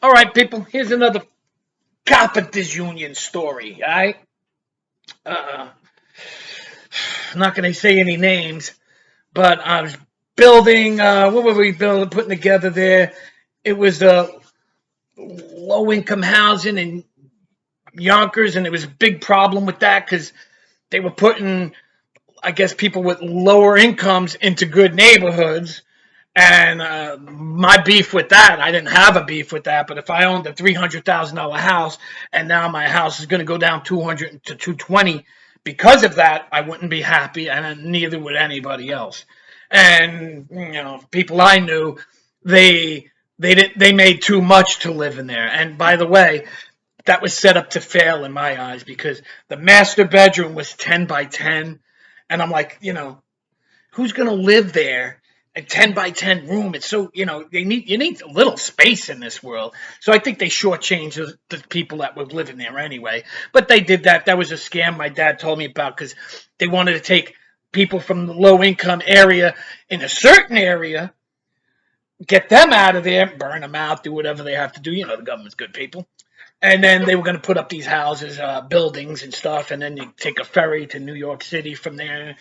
All right, people. Here's another carpenters union story. All right. Uh, I'm not going to say any names, but I was building. What were we building? Putting together there. It was low income housing in Yonkers, and it was a big problem with that because they were putting, I guess, people with lower incomes into good neighborhoods. And my beef with that, I didn't have a beef with that, but if I owned a $300,000 house and now my house is going to go down 200 to 220 because of that, I wouldn't be happy, and neither would anybody else. And people I knew, they made too much to live in there. And by the way, that was set up to fail in my eyes because the master bedroom was 10 by 10, and I'm like, who's going to live there? A 10 by 10 room. It's so, you need a little space in this world. So I think they shortchanged the people that were living there anyway. But they did that. That was a scam my dad told me about because they wanted to take people from the low income area in a certain area, get them out of there, burn them out, do whatever they have to do. The government's good people. And then they were going to put up these houses, buildings and stuff, and then you take a ferry to New York City from there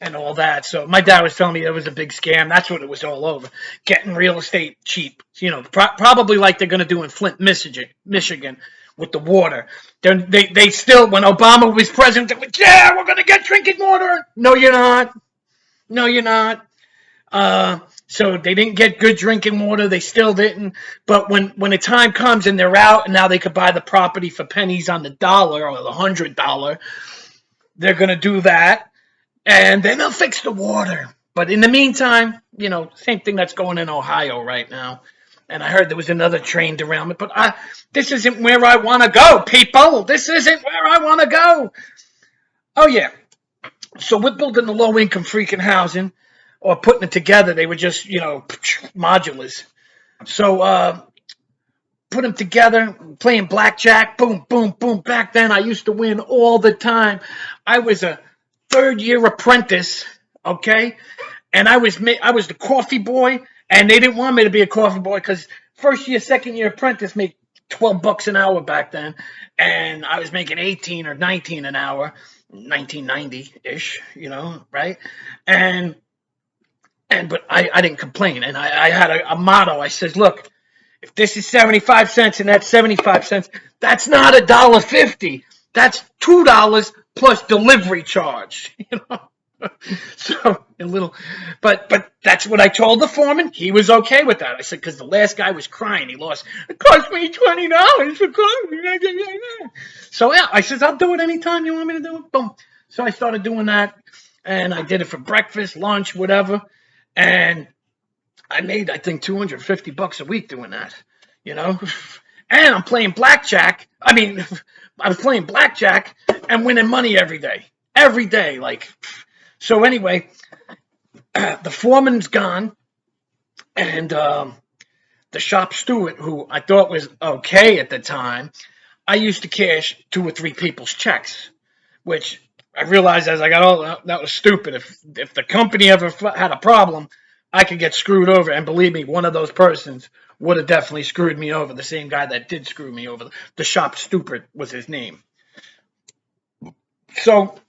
and all that. So my dad was telling me it was a big scam. That's what it was all over. Getting real estate cheap. Probably like they're going to do in Flint, Michigan with the water. They still, when Obama was president, they were like, yeah, we're going to get drinking water. No, you're not. No, you're not. So they didn't get good drinking water. They still didn't. But when the time comes and they're out and now they could buy the property for pennies on the dollar or the $100, they're going to do that. And then they'll fix the water. But in the meantime, same thing that's going in Ohio right now. And I heard there was another train derailment. But this isn't where I want to go, people. This isn't where I want to go. Oh, yeah. So we're building the low income freaking housing or putting it together. They were just, modulars. So put them together, playing blackjack, boom, boom, boom. Back then, I used to win all the time. I was a third-year apprentice, okay, and I was the coffee boy, and they didn't want me to be a coffee boy because first year, second year apprentice made $12 an hour back then, and I was making 18 or 19 an hour, 1990-ish, right, but I didn't complain, and I had a motto. I said, look, if this is 75 cents and that's 75 cents, that's not $1.50. That's $2 plus delivery charge. So a little, but that's what I told the foreman. He was okay with that. I said because the last guy was crying. He lost. It cost me $20 for coffee. So yeah, I said I'll do it anytime you want me to do it. Boom. So I started doing that, and I did it for breakfast, lunch, whatever, and I made, I think, $250 a week doing that, And I'm playing blackjack. I mean, I was playing blackjack and winning money every day. Every day, like. So anyway, the foreman's gone, and the shop steward, who I thought was okay at the time, I used to cash 2 or 3 people's checks, which I realized as I got older, that was stupid. If the company ever had a problem, I could get screwed over. And believe me, one of those persons would have definitely screwed me over. The same guy that did screw me over. The shop stupid was his name. So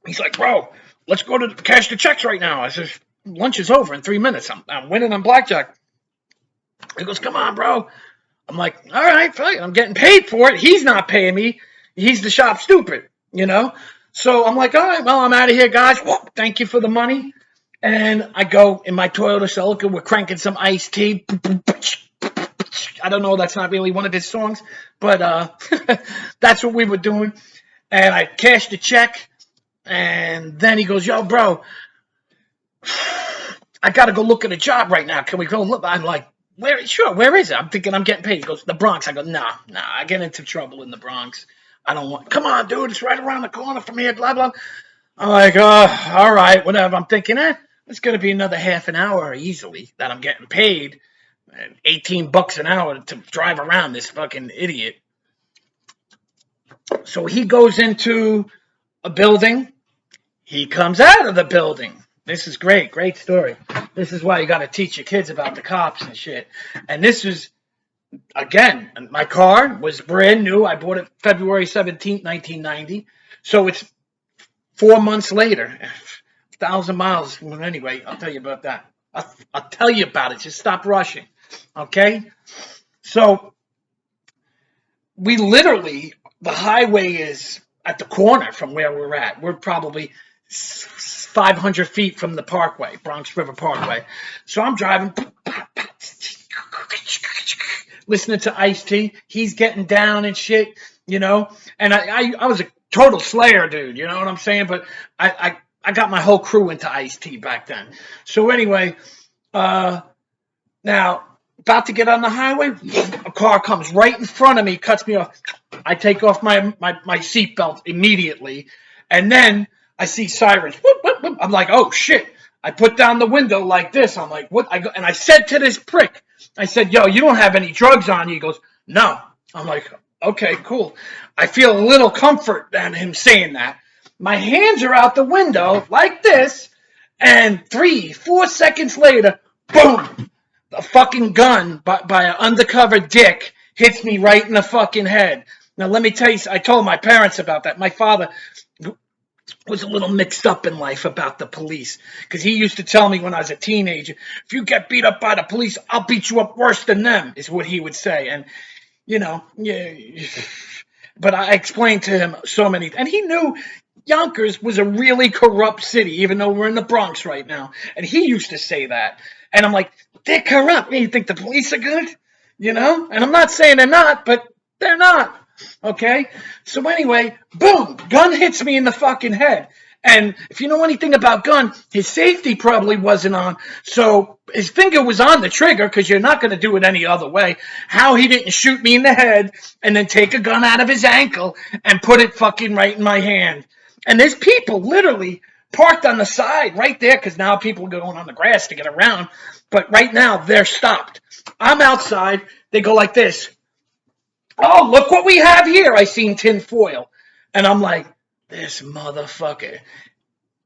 he's like, bro, let's go to cash the checks right now. I says, lunch is over in 3 minutes. I'm winning on blackjack. He goes, come on, bro. I'm like, all right, fine. I'm getting paid for it. He's not paying me. He's the shop stupid, So I'm like, all right, well, I'm out of here, guys. Whoa, thank you for the money. And I go in my Toyota Celica. We're cranking some iced tea. I don't know. That's not really one of his songs, but that's what we were doing. And I cashed the check. And then he goes, yo, bro, I got to go look at a job right now. Can we go look? I'm like, where? Sure. Where is it? I'm thinking I'm getting paid. He goes, the Bronx. I go, nah. I get into trouble in the Bronx. I don't want. Come on, dude. It's right around the corner from here. Blah, blah. I'm like, all right, whatever. I'm thinking, it's going to be another half an hour easily that I'm getting paid. $18 an hour to drive around this fucking idiot. So he goes into a building. He comes out of the building. This is great story. This is why you got to teach your kids about the cops and shit. And this was again, my car was brand new. I bought it February 17th, 1990. So it's 4 months later. 1,000 miles. Well, anyway, I'll tell you about that. I'll tell you about it. Just stop rushing. Okay? So we literally, the highway is at the corner from where we're at. We're probably 500 feet from the parkway, Bronx River Parkway. So I'm driving, listening to Ice-T. He's getting down and shit, you know. And I was a total Slayer dude, you know what I'm saying? But I got my whole crew into Ice-T back then. So anyway, now about to get on the highway, a car comes right in front of me, cuts me off. I take off my seatbelt immediately, and then I see sirens. Whoop, whoop, whoop. I'm like, oh shit. I put down the window like this. I'm like, what? And I said to this prick, I said, yo, you don't have any drugs on you? He goes, no. I'm like, okay, cool. I feel a little comfort in him saying that. My hands are out the window like this, and 3-4 seconds later, boom, a fucking gun by an undercover dick hits me right in the fucking head. Now, let me tell you, I told my parents about that. My father was a little mixed up in life about the police, because he used to tell me when I was a teenager, if you get beat up by the police, I'll beat you up worse than them, is what he would say. And, you know, yeah. But I explained to him so many, and he knew Yonkers was a really corrupt city, even though we're in the Bronx right now. And he used to say that. And I'm like, they're corrupt. You think the police are good? You know? And I'm not saying they're not, but they're not. Okay? So anyway, boom, gun hits me in the fucking head. And if you know anything about gun, his safety probably wasn't on. So his finger was on the trigger, because you're not going to do it any other way. How he didn't shoot me in the head and then take a gun out of his ankle and put it fucking right in my hand. And there's people literally parked on the side right there, because now people are going on the grass to get around. But right now, they're stopped. I'm outside. They go like this. Oh, look what we have here. I seen tin foil. And I'm like, this motherfucker.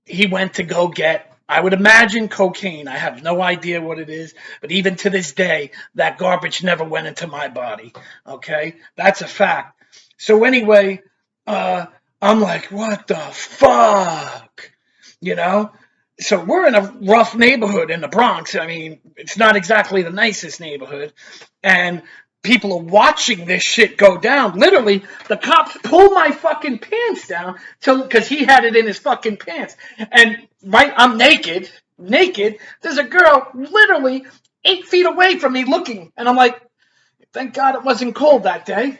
He went to go get, I would imagine, cocaine. I have no idea what it is. But even to this day, that garbage never went into my body. Okay? That's a fact. So anyway, I'm like, what the fuck? You know? So we're in a rough neighborhood in the Bronx. I mean, it's not exactly the nicest neighborhood. And people are watching this shit go down. Literally, the cops pull my fucking pants down because he had it in his fucking pants. And right, I'm naked. There's a girl literally 8 feet away from me looking. And I'm like, thank God it wasn't cold that day.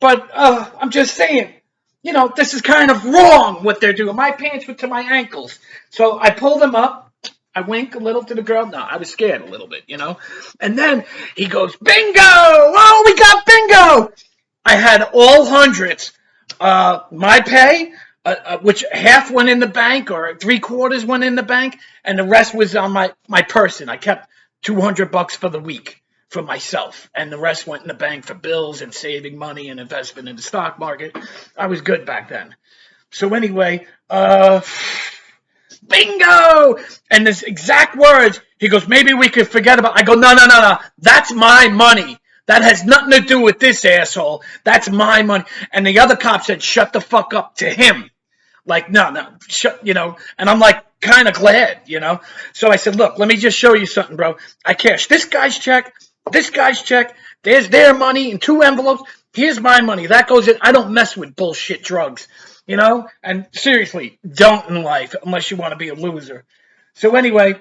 But I'm just saying, you know, this is kind of wrong what they're doing. My pants were to my ankles. So I pull them up. I wink a little to the girl. No, I was scared a little bit, you know. And then he goes, bingo! Oh, we got bingo! I had all hundreds. My pay, which half went in the bank or 3/4 went in the bank, and the rest was on my person. I kept $200 for the week for myself, and the rest went in the bank for bills and saving money and investment in the stock market. I was good back then. So anyway, bingo! And this exact words, he goes, maybe we could forget about. I go, no. That's my money. That has nothing to do with this asshole. That's my money. And the other cop said, shut the fuck up to him. Like, no, shut, you know. And I'm like, kind of glad, you know. So I said, look, let me just show you something, bro. I cashed this guy's check, there's their money in 2 envelopes. Here's my money. That goes in. I don't mess with bullshit drugs, you know. And seriously, don't in life unless you want to be a loser. So anyway,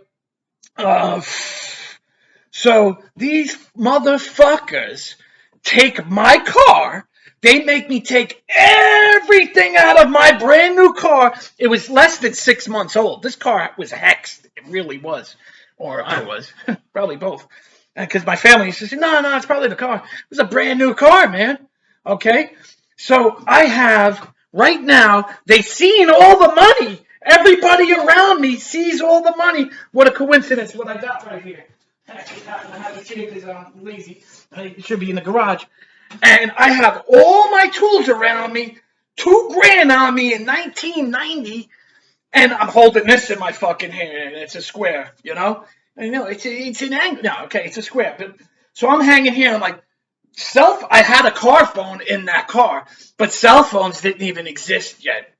so these motherfuckers take my car. They make me take everything out of my brand new car. It was less than 6 months old. This car was hexed. It really was. Or I was. Probably both. Because my family used to say, no, it's probably the car. It was a brand new car, man. Okay? So I have, right now, they seen all the money. Everybody around me sees all the money. What a coincidence, what I got right here. Actually, I have to see it because I'm lazy. It should be in the garage. And I have all my tools around me, $2,000 on me in 1990, and I'm holding this in my fucking hand. It's a square, you know? I know it's an angle. No, okay, it's a square. But so I'm hanging here. I'm like, I had a car phone in that car, but cell phones didn't even exist yet,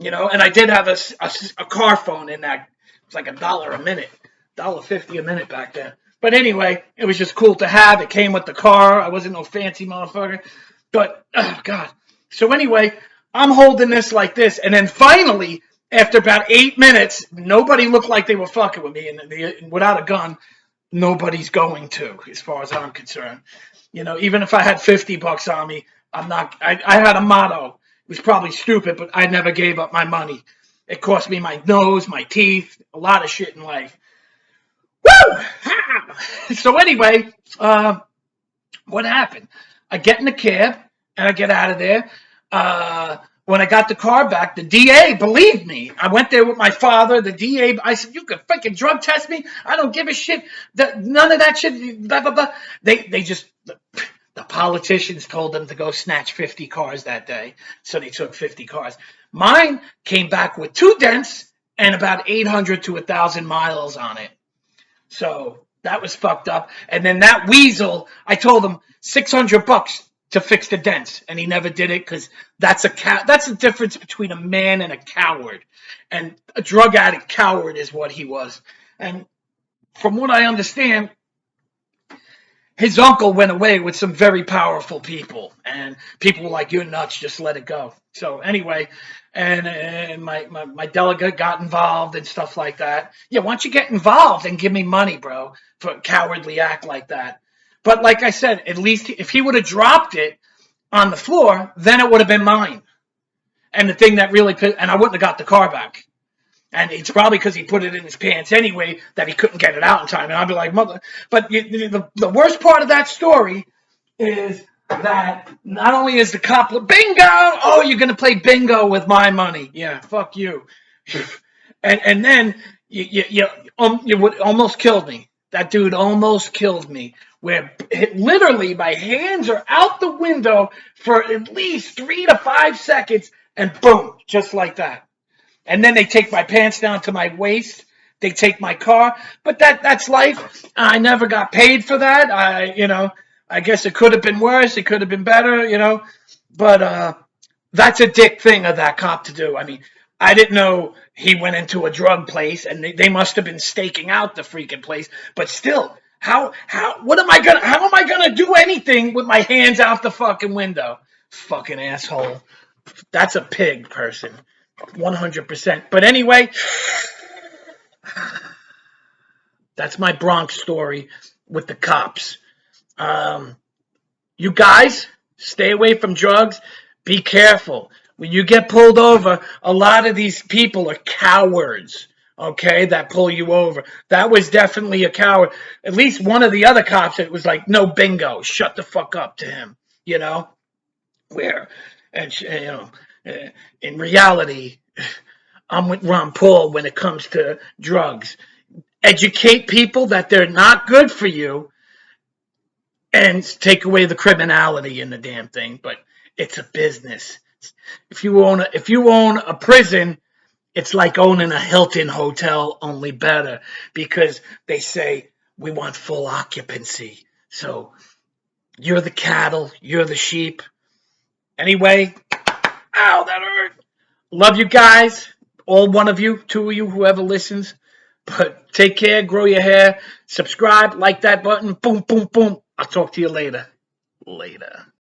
and I did have a car phone in that. It was like $1 a minute, $1.50 a minute back then. But anyway, it was just cool to have. It came with the car. I wasn't no fancy motherfucker. But, oh, God. So anyway, I'm holding this like this. And then finally, after about 8 minutes, nobody looked like they were fucking with me. And without a gun, nobody's going to, as far as I'm concerned. Even if I had $50 on me, I'm not. I had a motto. It was probably stupid, but I never gave up my money. It cost me my nose, my teeth, a lot of shit in life. Woo! So anyway, what happened? I get in the cab and I get out of there. When I got the car back, the DA believed me. I went there with my father. The DA, I said, "You could fucking drug test me. I don't give a shit. None of that shit." Blah blah blah. They just the politicians told them to go snatch 50 cars that day, so they took 50 cars. Mine came back with 2 dents and about 800 to 1,000 miles on it. So that was fucked up. And then that weasel, I told him $600 to fix the dents, and he never did it because that's the difference between a man and a coward. And a drug addict coward is what he was. And from what I understand, his uncle went away with some very powerful people, and people were like, "You're nuts, just let it go." So anyway, and my delegate got involved and stuff like that. Yeah, why don't you get involved and give me money, bro, for a cowardly act like that? But like I said, at least if he would have dropped it on the floor, then it would have been mine. And the thing that really, and I wouldn't have got the car back. And it's probably because he put it in his pants anyway that he couldn't get it out in time. And I'd be like, mother. But the worst part of that story is that not only is the cop, bingo, oh, you're going to play bingo with my money. Yeah, fuck you. And then you would almost killed me. That dude almost killed me. Where literally my hands are out the window for at least 3 to 5 seconds, and boom, just like that. And then they take my pants down to my waist. They take my car, but that's life. I never got paid for that. I guess it could have been worse. It could have been better, but that's a dick thing of that cop to do. I mean, I didn't know he went into a drug place, and they must have been staking out the freaking place. But still, how am I gonna do anything with my hands out the fucking window? Fucking asshole. That's a pig person. 100%. But anyway, that's my Bronx story with the cops. You guys, stay away from drugs. Be careful. When you get pulled over, a lot of these people are cowards, okay, that pull you over. That was definitely a coward. At least one of the other cops, it was like, no bingo, shut the fuck up to him, where, in reality, I'm with Ron Paul when it comes to drugs. Educate people that they're not good for you and take away the criminality in the damn thing. But it's a business. If you own a prison, it's like owning a Hilton hotel, only better, because they say we want full occupancy. So you're the cattle, you're the sheep. Anyway, ow, that hurt. Love you guys. All one of you, 2 of you, whoever listens. But take care, grow your hair, subscribe, like that button, boom, boom, boom. I'll talk to you later. Later.